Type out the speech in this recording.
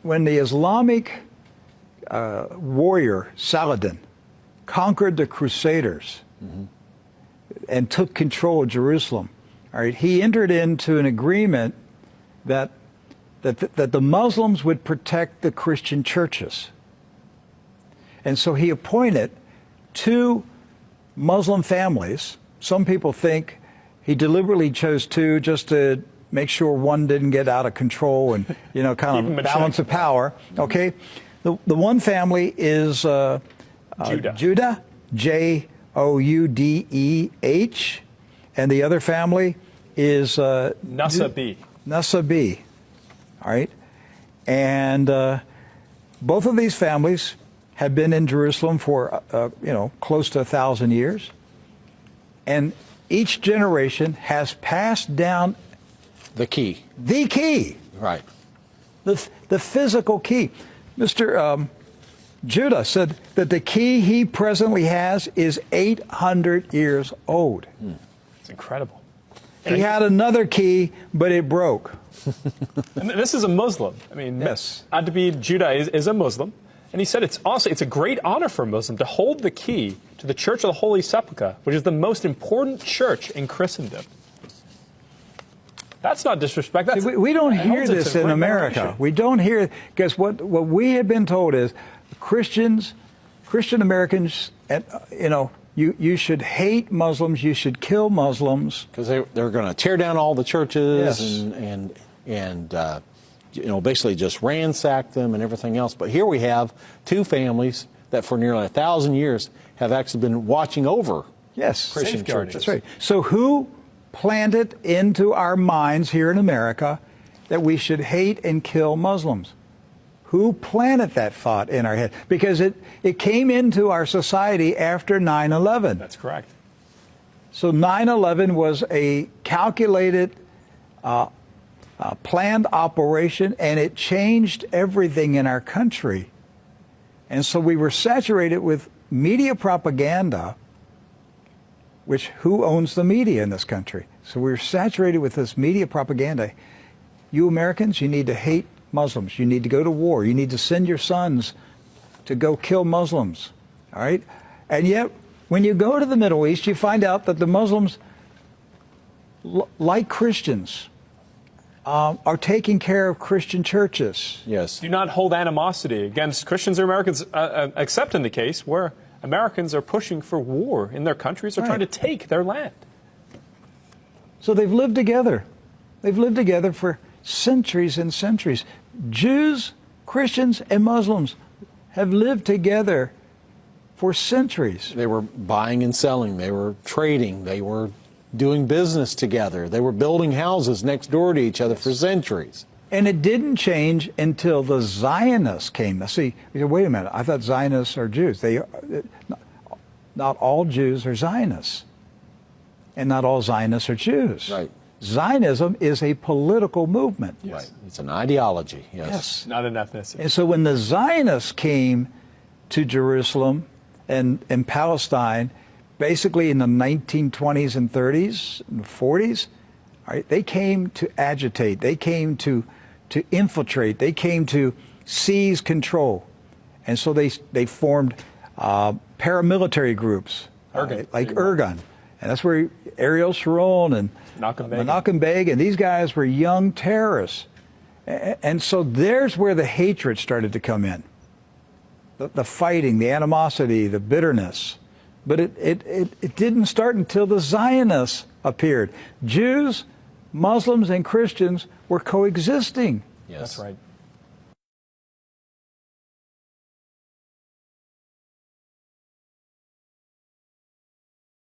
when the Islamic warrior Saladin conquered the Crusaders and took control of Jerusalem, all right, he entered into an agreement that the Muslims would protect the Christian churches. And so he appointed 2 Muslim families. Some people think he deliberately chose 2 just to make sure one didn't get out of control and, you know, kind of balance of power. Okay. The one family is Judah, Joudeh, and the other family is Nasabi. All right. And both of these families have been in Jerusalem for, you know, close to 1,000 years. And each generation has passed down the key. The key. Right. The physical key. Mr. Judah said that the key he presently has is 800 years old. It's incredible. He had another key, but it broke. And this is a Muslim. I mean, yes. Adabi Judah is a Muslim. And he said it's a great honor for a Muslim to hold the key to the Church of the Holy Sepulchre, which is the most important church in Christendom. That's not disrespect. We don't hear this in America. We don't hear, because what we have been told is Christian Americans, you know, you should hate Muslims, you should kill Muslims. Because they're going to tear down all the churches and you know, basically just ransack them and everything else. But here we have 2 families that for nearly 1,000 years have actually been watching over Christian churches. That's right. So who planted into our minds here in America that we should hate and kill Muslims? Who planted that thought in our head? Because it came into our society after 9/11. That's correct. So 9/11 was a calculated, planned operation, and it changed everything in our country. And so we were saturated with media propaganda, which who owns the media in this country? So we're saturated with this media propaganda. You Americans, you need to hate Muslims. You need to go to war. You need to send your sons to go kill Muslims. All right? And yet, when you go to the Middle East, you find out that the Muslims, like Christians, are taking care of Christian churches. Yes. Do not hold animosity against Christians or Americans, except in the case where Americans are pushing for war in their countries or trying to take their land. So they've lived together. They've lived together for centuries and centuries. Jews, Christians, and Muslims have lived together for centuries. They were buying and selling. They were trading. They were doing business together. They were building houses next door to each other for centuries. And it didn't change until the Zionists came. Now, see, wait a minute. I thought Zionists are Jews. Not all Jews are Zionists. And not all Zionists are Jews. Right. Zionism is a political movement. Yes. Right. It's an ideology. Yes. Not an ethnicity. And so when the Zionists came to Jerusalem and Palestine, basically in the 1920s and 30s and 40s, all right, they came to agitate. They came to infiltrate. They came to seize control. And so they formed paramilitary groups, like Irgun. And that's where Ariel Sharon and Menachem Begin, and these guys were young terrorists. And so there's where the hatred started to come in. The fighting, the animosity, the bitterness. But it didn't start until the Zionists appeared. Jews, Muslims, and Christians were coexisting. Yes. That's right.